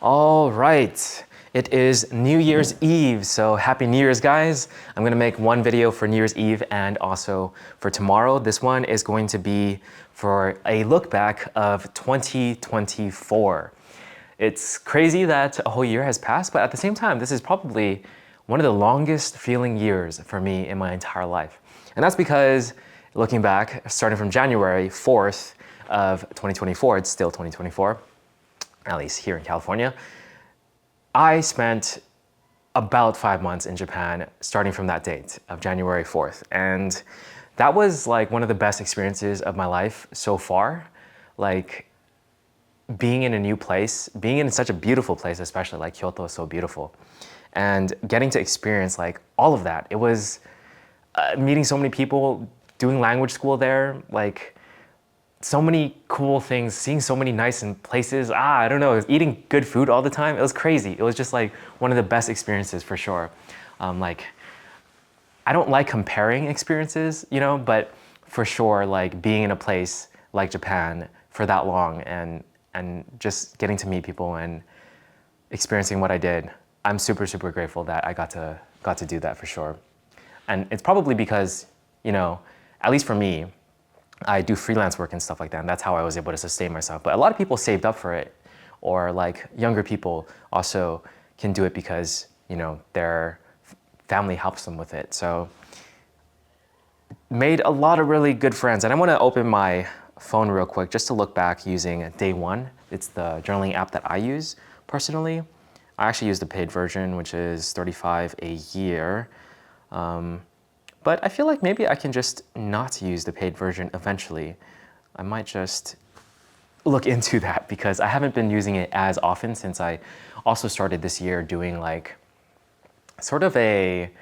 All right, it is New Year's Eve, so happy New Year's, guys. I'm gonna make one video for New Year's Eve and also for tomorrow. This one is going to be for a look back of 2024. It's crazy that a whole year has passed, but at the same time, this is probably one of the longest feeling years for me in my entire life. And that's because looking back, starting from January 4th of 2024, it's still 2024, at least here in California, I spent about 5 months in Japan starting from that date of January 4th. And that was like one of the best experiences of my life so far. Like being in a new place, being in such a beautiful place, especially like Kyoto is so beautiful. And getting to experience like all of that. It was meeting so many people, doing language school there, like so many cool things, seeing so many nice places. I don't know, eating good food all the time. It was crazy. It was just like one of the best experiences for sure. Like, I don't like comparing experiences, you know, but for sure, like being in a place like Japan for that long and just getting to meet people and experiencing what I did, I'm super, super grateful that I got to do that for sure. And it's probably because, you know, at least for me, I do freelance work and stuff like that, and that's how I was able to sustain myself. But a lot of people saved up for it, or like younger people also can do it because, you know, their family helps them with it. So made a lot of really good friends. And I want to open my phone real quick just to look back using Day One. It's the journaling app that I use personally. I actually use the paid version, which is $35 a year. But I feel like maybe I can just not use the paid version eventually. I might just look into that because I haven't been using it as often since I also started this year doing like sort of it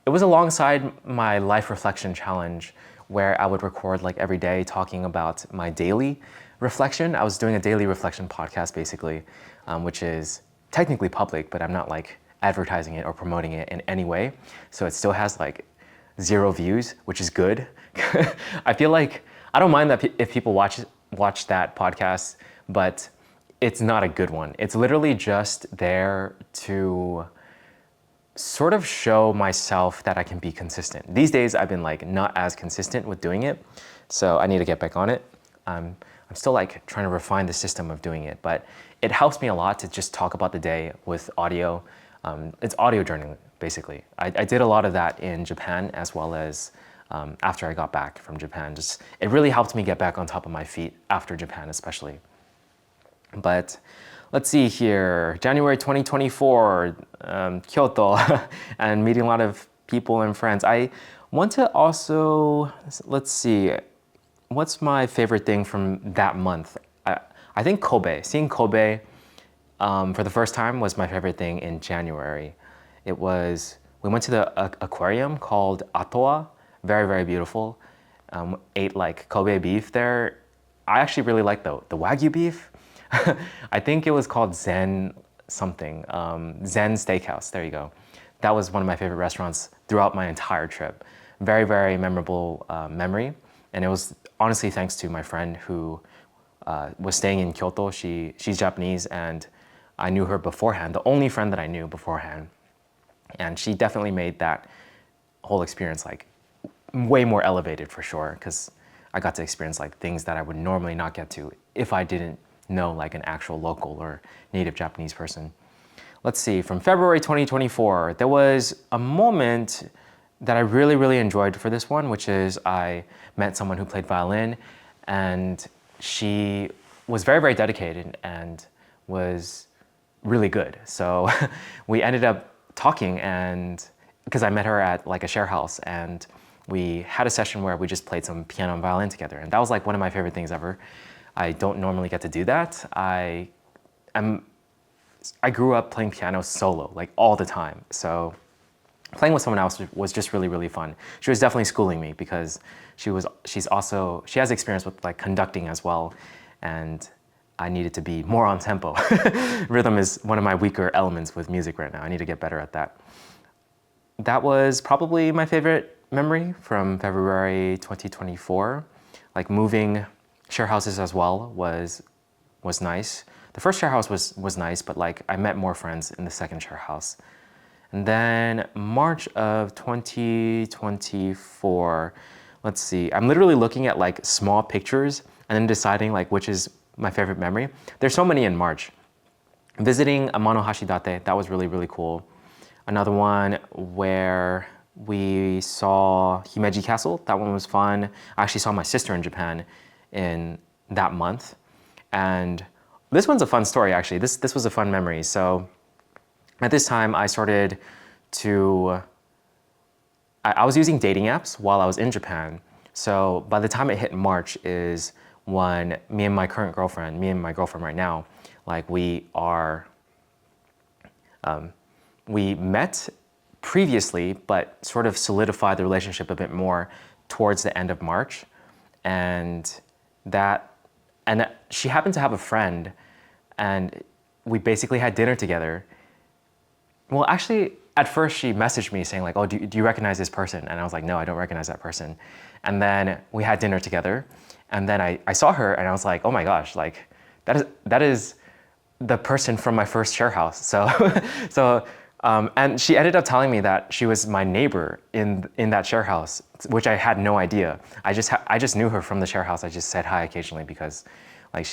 was alongside my life reflection challenge where I would record like every day talking about my daily reflection. I was doing a daily reflection podcast basically, which is technically public, but I'm not like advertising it or promoting it in any way. So it still has like 0 views, which is good. I feel like I don't mind that if people watch that podcast, but it's not a good one. It's literally just there to sort of show myself that I can be consistent. These days, I've been like not as consistent with doing it, so I need to get back on it. I'm still like trying to refine the system of doing it, but it helps me a lot to just talk about the day with audio. It's audio journaling, basically. I did a lot of that in Japan as well as after I got back from Japan. It really helped me get back on top of my feet after Japan especially. But let's see here, January 2024, Kyoto, and meeting a lot of people and friends. I want to also, let's see, what's my favorite thing from that month? I think Kobe, seeing Kobe for the first time was my favorite thing in January. We went to the aquarium called Atoa, very, very beautiful. Ate like Kobe beef there. I actually really like the Wagyu beef. I think it was called Zen something, Zen Steakhouse, there you go. That was one of my favorite restaurants throughout my entire trip. Very, very memorable memory. And it was honestly thanks to my friend who was staying in Kyoto. She's Japanese and I knew her beforehand, the only friend that I knew beforehand. And she definitely made that whole experience like way more elevated for sure, because I got to experience like things that I would normally not get to if I didn't know like an actual local or native Japanese person. Let's see, from February 2024, there was a moment that I really, really enjoyed for this one, which is I met someone who played violin and she was very, very dedicated and was really good. So we ended up talking, and because I met her at like a share house and we had a session where we just played some piano and violin together. And that was like one of my favorite things ever. I don't normally get to do that. I grew up playing piano solo, like all the time. So playing with someone else was just really, really fun. She was definitely schooling me because she has experience with like conducting as well. And I needed to be more on tempo. Rhythm is one of my weaker elements with music right now. I need to get better at that. That was probably my favorite memory from February 2024. Like moving share houses as well was nice. The first share house was nice, but like I met more friends in the second share house. And then March of 2024, let's see, I'm literally looking at like small pictures and then deciding like which is my favorite memory. There's so many in March. Visiting Amano Hashidate, that was really, really cool. Another one where we saw Himeji Castle, that one was fun. I actually saw my sister in Japan in that month. And this one's a fun story actually. This was a fun memory. So at this time I started to, I was using dating apps while I was in Japan. So by the time it hit March is when me and my girlfriend right now, like we met previously, but sort of solidified the relationship a bit more towards the end of March. And she happened to have a friend and we basically had dinner together. Well, actually, at first she messaged me saying like, oh, do you recognize this person? And I was like, no, I don't recognize that person. And then we had dinner together. And then I saw her and I was like, oh my gosh, like that is the person from my first share house. And she ended up telling me that she was my neighbor in that share house, which I had no idea. I just knew her from the share house. I just said hi occasionally because like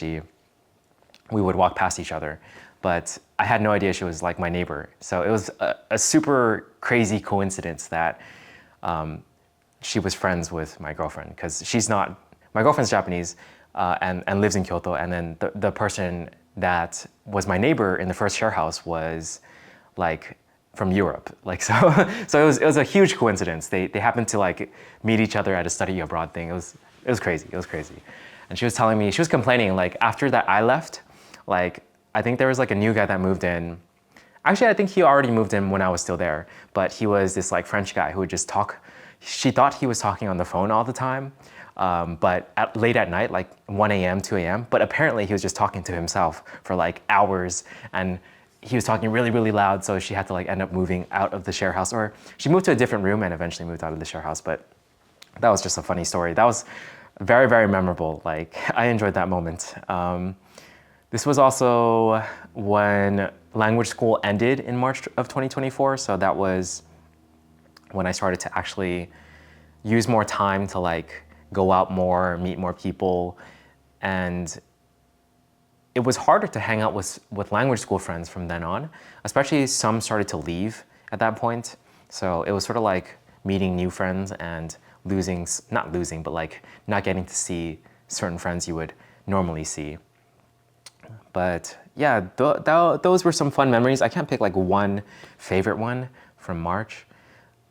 we would walk past each other. But I had no idea she was like my neighbor. So it was a super crazy coincidence that she was friends with my girlfriend, because my girlfriend's Japanese and lives in Kyoto. And then the person that was my neighbor in the first share house was like from Europe. Like so it was a huge coincidence. They happened to like meet each other at a study abroad thing. It was crazy. It was crazy. And she was telling me, she was complaining like after that I left, like I think there was like a new guy that moved in. Actually, I think he already moved in when I was still there, but he was this like French guy who would just talk. She thought he was talking on the phone all the time, but late at night, like 1 a.m., 2 a.m., but apparently he was just talking to himself for like hours, and he was talking really, really loud, so she had to like end up moving out of the share house, or she moved to a different room and eventually moved out of the share house, but that was just a funny story. That was very, very memorable. Like, I enjoyed that moment. This was also when language school ended in March of 2024. So that was when I started to actually use more time to like go out more, meet more people. And it was harder to hang out with language school friends from then on, especially some started to leave at that point. So it was sort of like meeting new friends and not losing, but like not getting to see certain friends you would normally see. But yeah, those were some fun memories. I can't pick like one favorite one from March.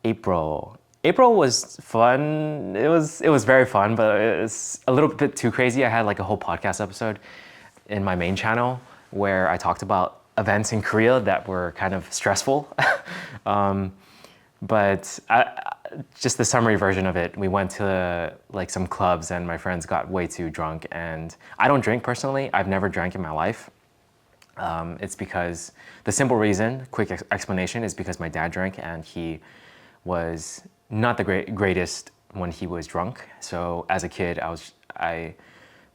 April was fun. It was very fun, but it's a little bit too crazy. I had like a whole podcast episode in my main channel where I talked about events in Korea that were kind of stressful. But just the summary version of it, we went to like some clubs and my friends got way too drunk, and I don't drink personally. I've never drank in my life. It's because the simple reason, quick explanation, is because my dad drank and he was not the greatest when he was drunk. So as a kid, I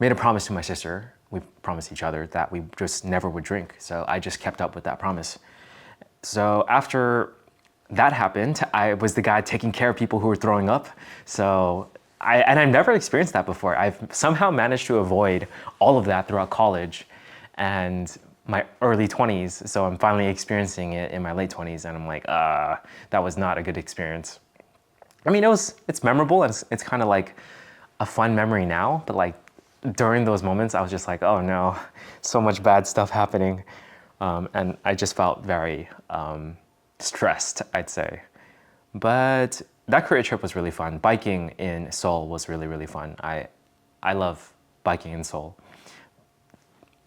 made a promise to my sister. We promised each other that we just never would drink. So I just kept up with that promise. So after that happened, I was the guy taking care of people who were throwing up. So I've never experienced that before. I've somehow managed to avoid all of that throughout college and my early 20s. So I'm finally experiencing it in my late 20s, and I'm like, that was not a good experience. I mean, it's memorable, and it's kind of like a fun memory now, but like during those moments, I was just like, oh no, so much bad stuff happening. And I just felt very stressed, I'd say. But that Korea trip was really fun. Biking in Seoul was really, really fun. I love biking in Seoul.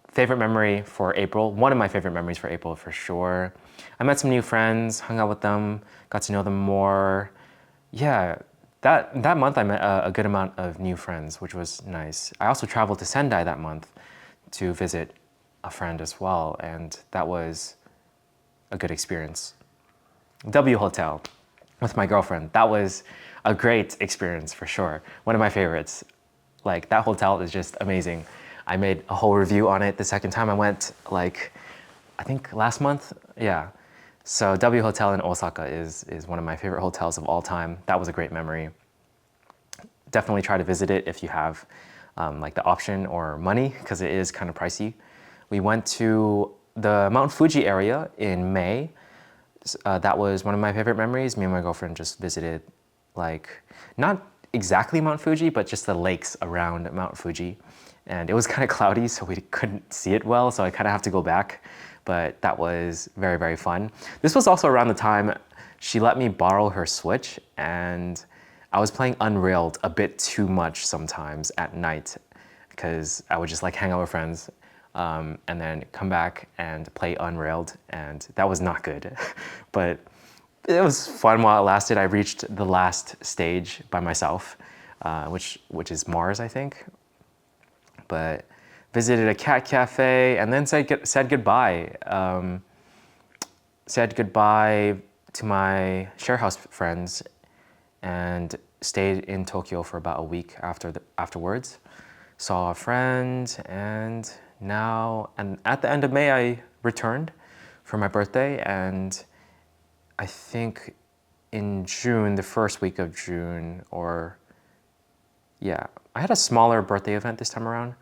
Favorite memory for April, one of my favorite memories for April for sure. I met some new friends, hung out with them, got to know them more. Yeah, that month I met a good amount of new friends, which was nice. I also traveled to Sendai that month to visit a friend as well, and that was a good experience. W Hotel with my girlfriend. That was a great experience for sure. One of my favorites. Like, that hotel is just amazing. I made a whole review on it the second time I went, like, I think last month, yeah. So W Hotel in Osaka is one of my favorite hotels of all time. That was a great memory. Definitely try to visit it if you have like the option or money, because it is kind of pricey. We went to the Mount Fuji area in May. That was one of my favorite memories. Me and my girlfriend just visited, like, not exactly Mount Fuji, but just the lakes around Mount Fuji. And it was kind of cloudy, so we couldn't see it well, so I kind of have to go back. But that was very, very fun. This was also around the time she let me borrow her Switch, and I was playing Unrailed a bit too much sometimes at night, because I would just like hang out with friends and then come back and play Unrailed, and that was not good. But it was fun while it lasted. I reached the last stage by myself, which is Mars, I think. But visited a cat cafe and then said goodbye. Said goodbye to my share house friends and stayed in Tokyo for about a week afterwards. Saw a friend, and at the end of May I returned for my birthday, and I think in June, the first week of June, I had a smaller birthday event this time around.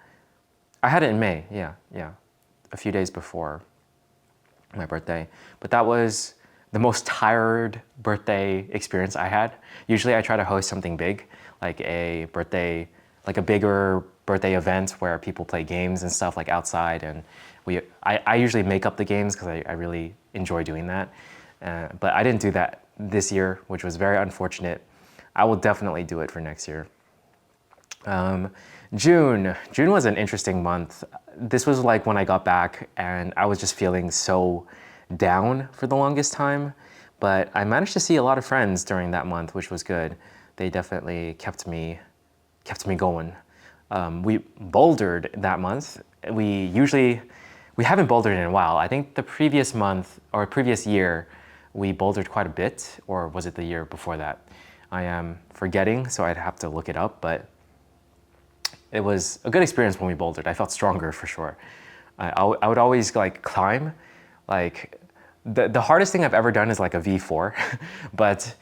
I had it in May, yeah, a few days before my birthday. But that was the most tired birthday experience I had. Usually I try to host something big, like a bigger birthday event where people play games and stuff like outside, and I usually make up the games because I really enjoy doing that. But I didn't do that this year, which was very unfortunate. I will definitely do it for next year. June was an interesting month. This was like when I got back and I was just feeling so down for the longest time, but I managed to see a lot of friends during that month, which was good. They definitely kept me going. We bouldered that month. We haven't bouldered in a while. I think the previous month or previous year, we bouldered quite a bit, or was it the year before that? I am forgetting, so I'd have to look it up, but it was a good experience when we bouldered. I felt stronger for sure. I would always like climb. Like the hardest thing I've ever done is like a V4, but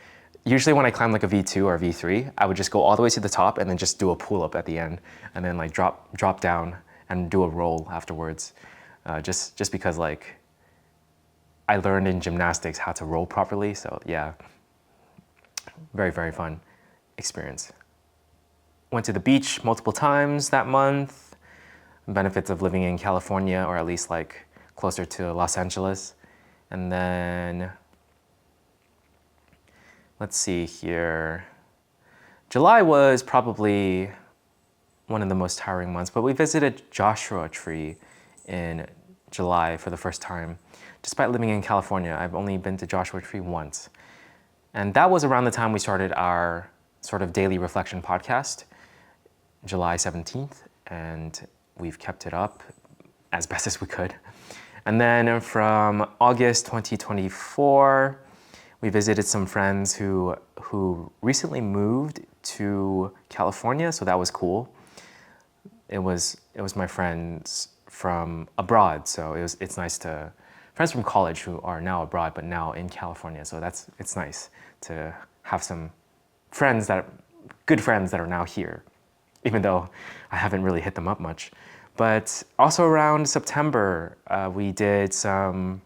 usually when I climb like a V2 or a V3, I would just go all the way to the top and then just do a pull up at the end, and then like drop down and do a roll afterwards. Just because like I learned in gymnastics how to roll properly. So yeah, very, very fun experience. Went to the beach multiple times that month. Benefits of living in California, or at least like closer to Los Angeles. And then, let's see here. July was probably one of the most tiring months, but we visited Joshua Tree in July for the first time. Despite living in California, I've only been to Joshua Tree once. And that was around the time we started our sort of daily reflection podcast, July 17th, and we've kept it up as best as we could. And then from August 2024, we visited some friends who recently moved to California, so that was cool. It was my friends from abroad, so it's nice to friends from college who are now abroad but now in California. So it's nice to have some good friends that are now here, even though I haven't really hit them up much. But also around September, we did some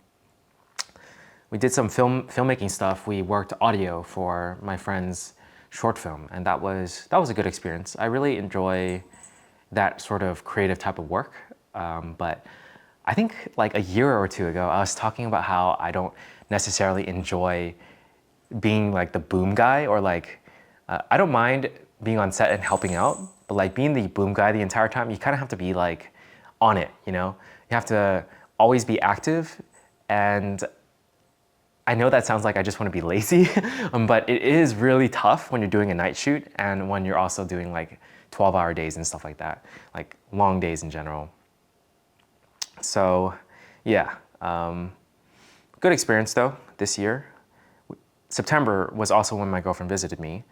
filmmaking stuff. We worked audio for my friend's short film, and that was a good experience. I really enjoy that sort of creative type of work. But I think like a year or two ago, I was talking about how I don't necessarily enjoy being like the boom guy, or like I don't mind being on set and helping out, but like being the boom guy the entire time, you kind of have to be like on it, you know? You have to always be active, and I know that sounds like I just want to be lazy, but it is really tough when you're doing a night shoot and when you're also doing like 12-hour days and stuff like that, like long days in general. So yeah, good experience though this year. September was also when my girlfriend visited me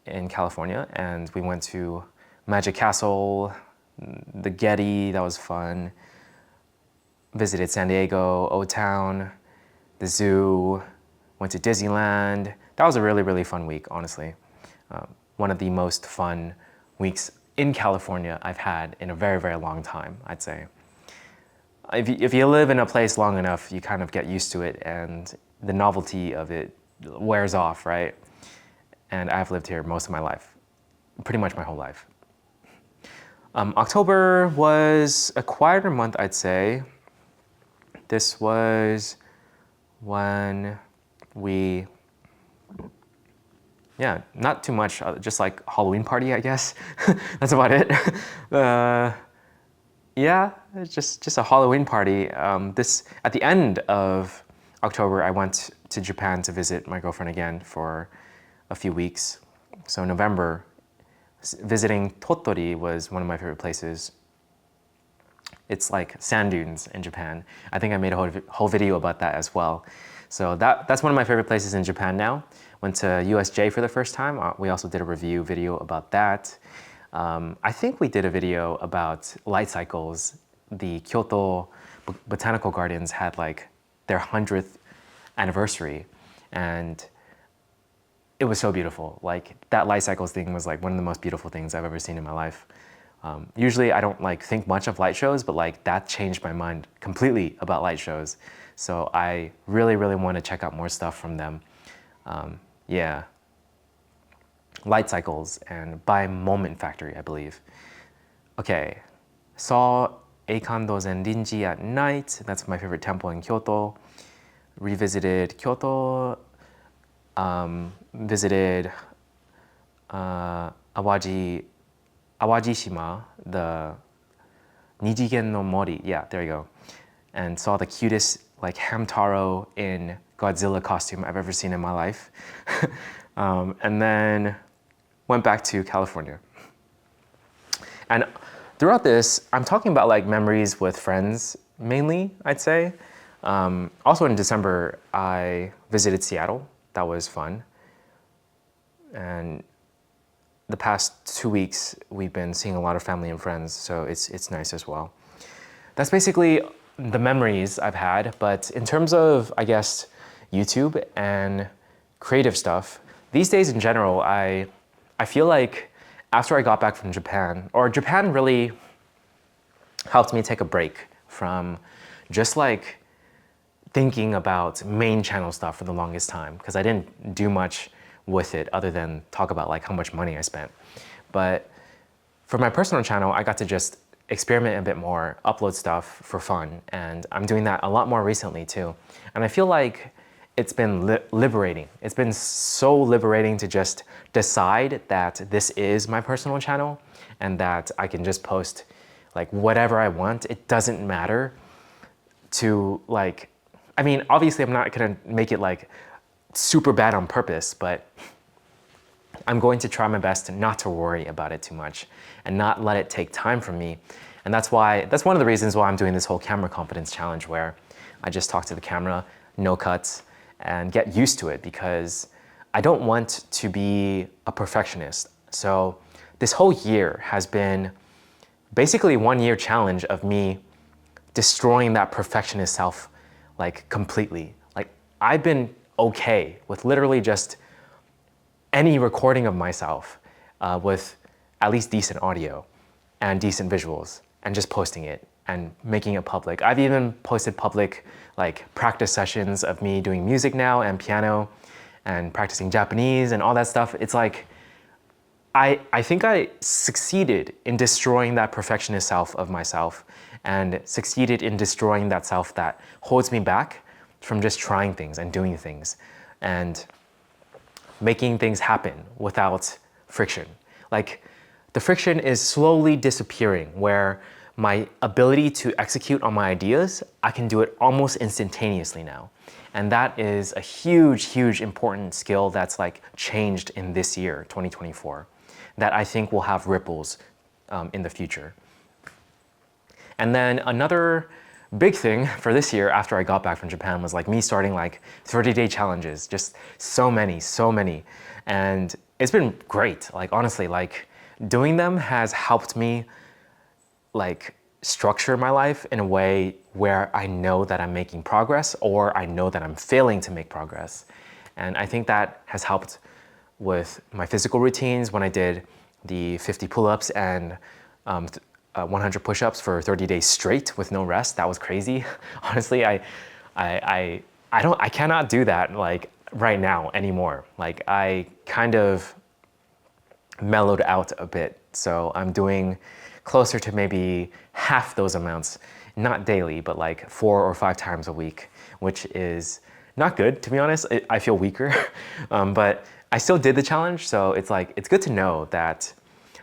in California, and we went to Magic Castle, the Getty, that was fun. Visited San Diego, O-Town, the zoo, went to Disneyland. That was a really, really fun week, honestly. One of the most fun weeks in California I've had in a very, very long time, I'd say. If you live in a place long enough, you kind of get used to it and the novelty of it wears off, right? And I've lived here most of my life, pretty much my whole life. October was a quieter month, I'd say. This was when we, yeah, not too much, just like Halloween party, I guess. That's about it. Yeah, it's just a Halloween party. At the end of October, I went to Japan to visit my girlfriend again for a few weeks. So November, visiting Tottori was one of my favorite places. It's like sand dunes in Japan. I think I made a whole video about that as well. So that's one of my favorite places in Japan now. Went to USJ for the first time. We also did a review video about that. I think we did a video about light cycles. The Kyoto Botanical Gardens had like their 100th anniversary, and it was so beautiful. Like that light cycles thing was like one of the most beautiful things I've ever seen in my life. Usually I don't like think much of light shows, but like that changed my mind completely about light shows. So I really, really want to check out more stuff from them. Yeah. Light Cycles and by Moment Factory, I believe. Okay, saw Eikando Zenrinji at night. That's my favorite temple in Kyoto. Revisited Kyoto. Visited Awajishima, the Nijigen no Mori. Yeah, there you go. And saw the cutest like Hamtaro in Godzilla costume I've ever seen in my life. And then went back to California. And throughout this, I'm talking about like memories with friends mainly, I'd say. Also in December, I visited Seattle. That was fun. And the past 2 weeks, we've been seeing a lot of family and friends, so it's nice as well. That's basically the memories I've had, but in terms of, I guess, YouTube and creative stuff, these days in general, I feel like after I got back from Japan, or Japan really helped me take a break from just like thinking about main channel stuff for the longest time, because I didn't do much with it other than talk about like how much money I spent. But for my personal channel, I got to just experiment a bit more, upload stuff for fun, and I'm doing that a lot more recently too. And I feel like it's been liberating. It's been so liberating to just decide that this is my personal channel and that I can just post like whatever I want. It doesn't matter to like, I mean, obviously I'm not gonna make it like super bad on purpose, but I'm going to try my best not to worry about it too much and not let it take time from me. And that's one of the reasons why I'm doing this whole camera confidence challenge, where I just talk to the camera, no cuts, and get used to it, because I don't want to be a perfectionist. So this whole year has been basically 1 year challenge of me destroying that perfectionist self like completely. Like I've been okay with literally just any recording of myself with at least decent audio and decent visuals and just posting it and making it public. I've even posted public like practice sessions of me doing music now and piano and practicing Japanese and all that stuff. It's like, I think I succeeded in destroying that perfectionist self of myself and succeeded in destroying that self that holds me back from just trying things and doing things and making things happen without friction. Like the friction is slowly disappearing, where my ability to execute on my ideas, I can do it almost instantaneously now. And that is a huge, huge important skill that's like changed in this year, 2024, that I think will have ripples in the future. And then another big thing for this year after I got back from Japan was like me starting like 30-day challenges, just so many. And it's been great. Like honestly, like doing them has helped me like structure my life in a way where I know that I'm making progress or I know that I'm failing to make progress. And I think that has helped with my physical routines when I did the 50 pull-ups and 100 push-ups for 30 days straight with no rest. That was crazy. Honestly, I cannot do that like right now anymore. Like I kind of mellowed out a bit. So I'm doing closer to maybe half those amounts, not daily, but like 4 or 5 times a week, which is not good, to be honest. I feel weaker, but I still did the challenge. So it's like, it's good to know that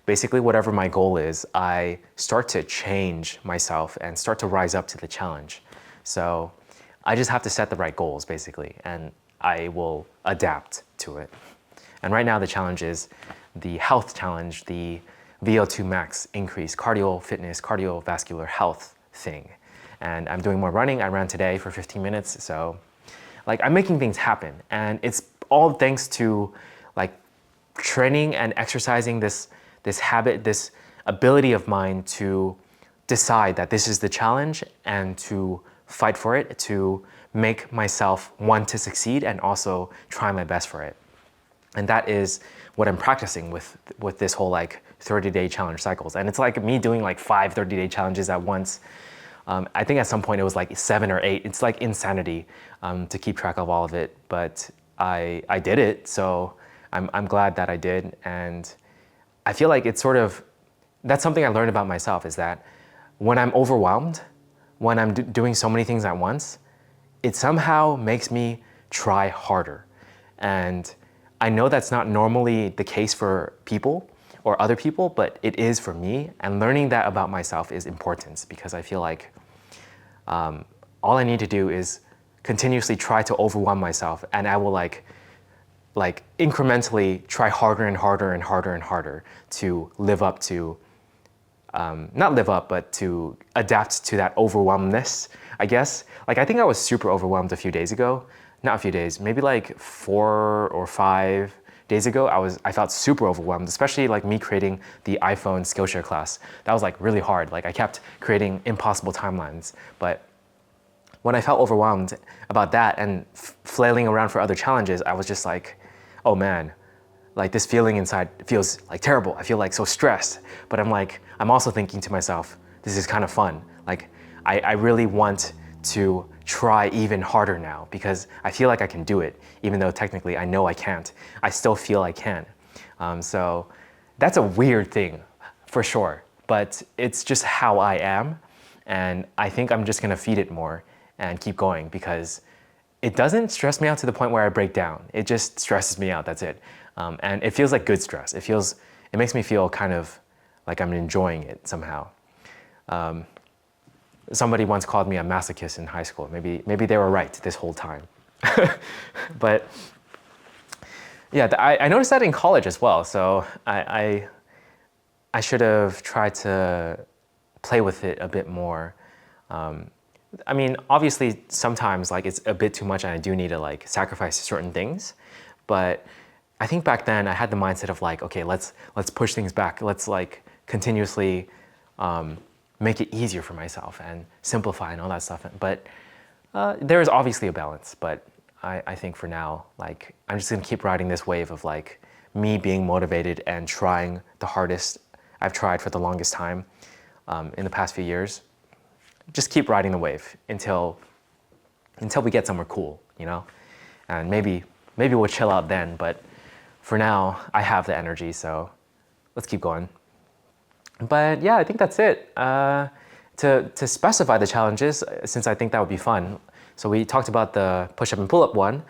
basically whatever my goal is, I start to change myself and start to rise up to the challenge. So I just have to set the right goals basically, and I will adapt to it. And right now the challenge is the health challenge, the VO2 max increase, cardio fitness, cardiovascular health thing. And I'm doing more running. I ran today for 15 minutes. So like I'm making things happen, and it's all thanks to like training and exercising this habit, this ability of mine to decide that this is the challenge and to fight for it, to make myself want to succeed and also try my best for it. And that is what I'm practicing with this whole like 30-day challenge cycles. And it's like me doing like 5 30-day challenges at once. I think at some point it was like 7 or 8. It's like insanity to keep track of all of it, but I did it. So I'm glad that I did. And I feel like it's sort of, that's something I learned about myself, is that when I'm overwhelmed, when I'm doing so many things at once, it somehow makes me try harder. And I know that's not normally the case for people or other people, but it is for me. And learning that about myself is important, because I feel like all I need to do is continuously try to overwhelm myself, and I will like incrementally try harder and harder and harder and harder to live up to, not live up, but to adapt to that overwhelmedness, I guess. Like I think I was super overwhelmed a few days ago. Not a few days, maybe like 4 or 5 days ago, I felt super overwhelmed, especially like me creating the iPhone Skillshare class. That was like really hard. Like I kept creating impossible timelines. But when I felt overwhelmed about that and flailing around for other challenges, I was just like, oh man, like this feeling inside feels like terrible. I feel like so stressed. But I'm also thinking to myself, this is kind of fun. Like I really want to try even harder now, because I feel like I can do it, even though technically I know I can't. I still feel I can. So that's a weird thing for sure, but it's just how I am. And I think I'm just gonna feed it more and keep going, because it doesn't stress me out to the point where I break down. It just stresses me out, that's it. And it feels like good stress. It makes me feel kind of like I'm enjoying it somehow. Somebody once called me a masochist in high school. Maybe they were right this whole time. But yeah, I noticed that in college as well. So I should have tried to play with it a bit more. I mean, obviously sometimes like it's a bit too much and I do need to like sacrifice certain things. But I think back then I had the mindset of like, okay, let's push things back. Let's like continuously make it easier for myself and simplify and all that stuff. But there is obviously a balance, but I think for now, like I'm just gonna keep riding this wave of like me being motivated and trying the hardest I've tried for the longest time in the past few years. Just keep riding the wave until we get somewhere cool, you know? And maybe we'll chill out then, but for now, I have the energy, so let's keep going. But yeah, I think that's it. To specify the challenges, since I think that would be fun. So we talked about the push-up and pull-up one.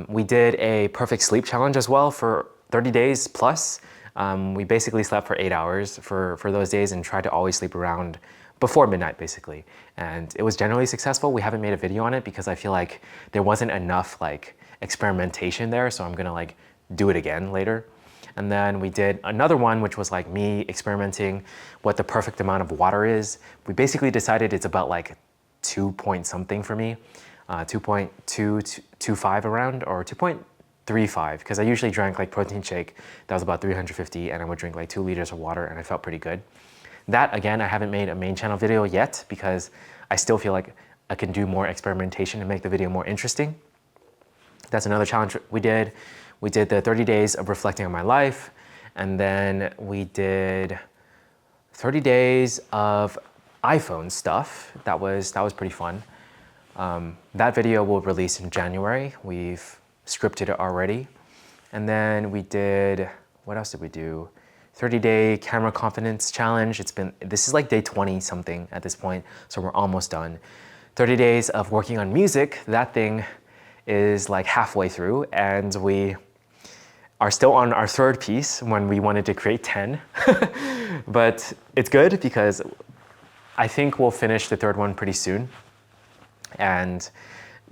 We did a perfect sleep challenge as well for 30 days plus. We basically slept for 8 hours for those days and tried to always sleep around before midnight, basically. And it was generally successful. We haven't made a video on it because I feel like there wasn't enough like experimentation there, so I'm gonna like do it again later. And then we did another one, which was like me experimenting what the perfect amount of water is. We basically decided it's about like 2 point something for me, 2.225 around, or 2.35, because I usually drank like protein shake that was about 350, and I would drink like 2 liters of water, and I felt pretty good. That, again, I haven't made a main channel video yet because I still feel like I can do more experimentation and make the video more interesting. That's another challenge we did. We did the 30 days of reflecting on my life, and then we did 30 days of iPhone stuff. That was pretty fun. That video will release in January. We've scripted it already. And then we did, what else did we do? 30-day camera confidence challenge. This is like day 20 something at this point, so we're almost done. 30 days of working on music. That thing is like halfway through, and we are still on our third piece when we wanted to create 10. But it's good because I think we'll finish the third one pretty soon. And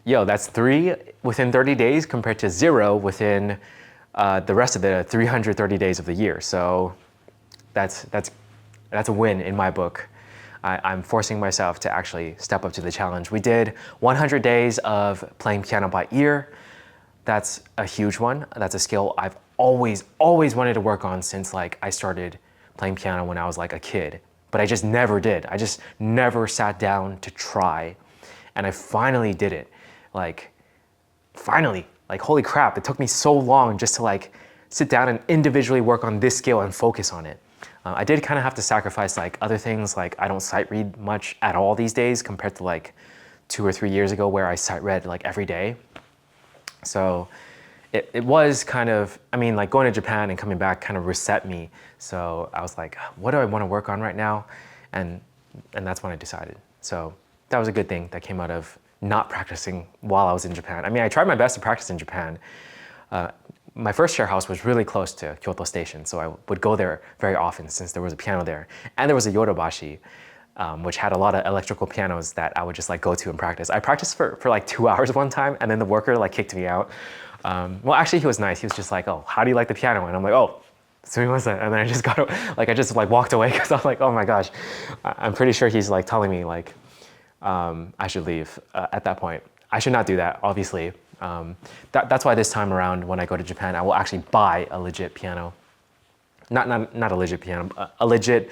that's 3 within 30 days compared to 0 within the rest of the 330 days of the year. So that's a win in my book. I'm forcing myself to actually step up to the challenge. We did 100 days of playing piano by ear. That's a huge one. That's a skill I've always wanted to work on since like I started playing piano when I was like a kid, but I just never did. I just never sat down to try, and I finally did it. Finally, holy crap, it took me so long just to like sit down and individually work on this skill and focus on it. I did kind of have to sacrifice like other things, like I don't sight read much at all these days compared to like 2 or 3 years ago where I sight read like every day. So it was kind of, like going to Japan and coming back kind of reset me. So I was like, what do I want to work on right now? And that's when I decided. So that was a good thing that came out of not practicing while I was in Japan. I tried my best to practice in Japan. My first share house was really close to Kyoto Station, so I would go there very often since there was a piano there. And there was a Yodobashi, which had a lot of electrical pianos that I would just like go to and practice. I practiced for like 2 hours one time, and then the worker like kicked me out. Well, actually he was nice. He was just like, oh, how do you like the piano? And I'm like, oh, sumimasen. And then I just walked away because I'm like, oh my gosh. I'm pretty sure he's like telling me like, I should leave at that point. I should not do that, obviously. That's why this time around when I go to Japan, I will actually buy a legit piano. Not a legit piano, a legit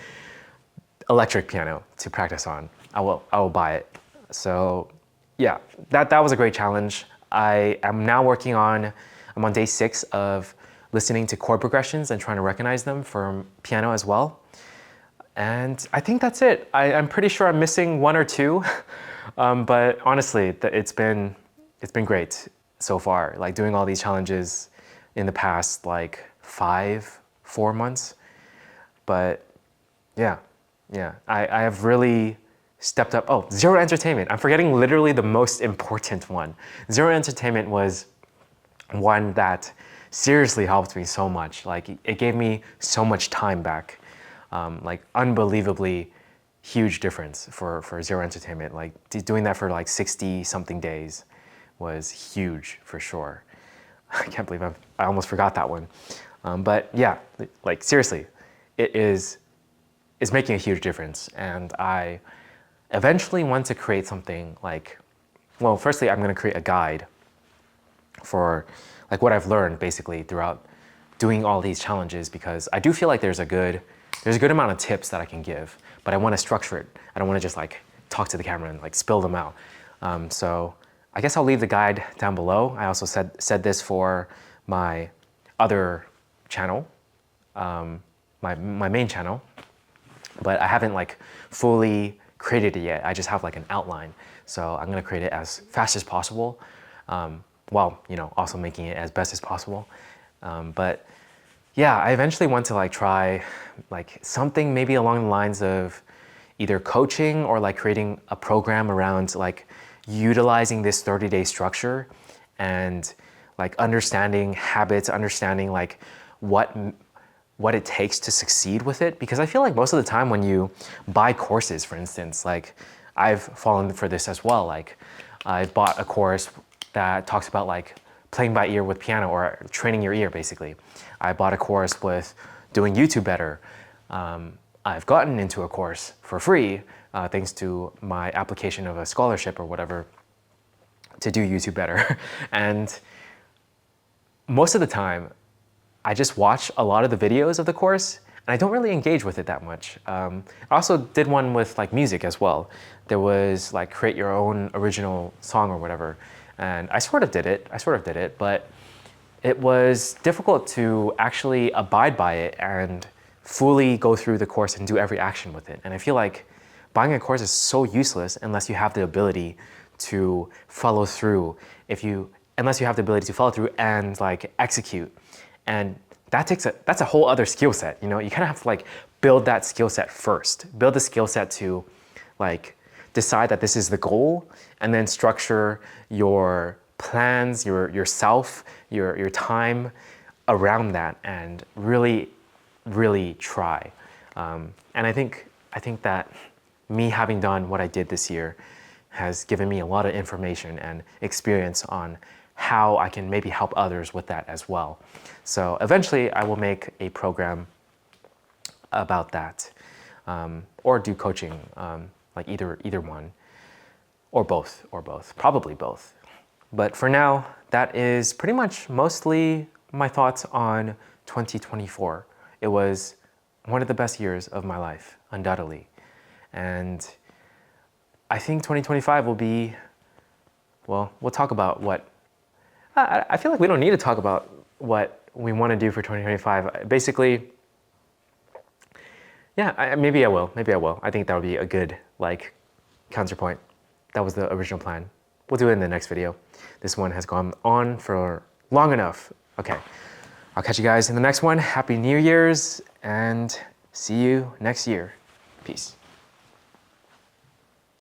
electric piano to practice on. I will buy it. So yeah, that was a great challenge. I'm on day 6 of listening to chord progressions and trying to recognize them from piano as well. And I think that's it. I'm pretty sure I'm missing 1 or 2, but honestly, it's been great so far. Like doing all these challenges in the past like 4 months. But yeah, I have really stepped up. Oh, Zero Entertainment. I'm forgetting literally the most important one. Zero Entertainment was one that seriously helped me so much. Like it gave me so much time back. Like unbelievably huge difference for Zero Entertainment. Like doing that for like 60 something days was huge for sure. I can't believe I almost forgot that one. But yeah, like seriously, it's making a huge difference. And I eventually want to create something like, well, firstly, I'm going to create a guide for like what I've learned basically throughout doing all these challenges, because I do feel like there's a good amount of tips that I can give, but I want to structure it. I don't want to just like talk to the camera and like spill them out. So I guess I'll leave the guide down below. I also said this for my other channel, my main channel, but I haven't like fully created it yet. I just have like an outline. So I'm gonna create it as fast as possible, while also making it as best as possible. But yeah, I eventually want to like try like something maybe along the lines of either coaching or like creating a program around like utilizing this 30-day structure and like understanding habits, understanding like what it takes to succeed with it. Because I feel like most of the time when you buy courses, for instance, like I've fallen for this as well. Like I've bought a course that talks about like playing by ear with piano, or training your ear basically. I bought a course with doing YouTube better. I've gotten into a course for free thanks to my application of a scholarship or whatever to do YouTube better. And most of the time, I just watch a lot of the videos of the course and I don't really engage with it that much. I also did one with like music as well. There was like create your own original song or whatever, and I sort of did it, but it was difficult to actually abide by it and fully go through the course and do every action with it. And I feel like buying a course is so useless unless you have the ability to follow through. Unless you have the ability to follow through and like execute, and that's a whole other skill set. You know, you kind of have to like build that skill set first. Build the skill set to like decide that this is the goal, and then structure your plans, yourself, your time around that, and really try. And I think that me having done what I did this year has given me a lot of information and experience on how I can maybe help others with that as well. So eventually I will make a program about that, or do coaching, like either one, or both, probably both. But for now, that is pretty much mostly my thoughts on 2024. It was one of the best years of my life, undoubtedly. And I think 2025 will be, well, we'll talk about what, I feel like we don't need to talk about what we want to do for 2025. Basically, yeah, maybe I will. I think that would be a good, like, counterpoint. That was the original plan. We'll do it in the next video. This one has gone on for long enough. Okay, I'll catch you guys in the next one. Happy New Year's, and see you next year. Peace.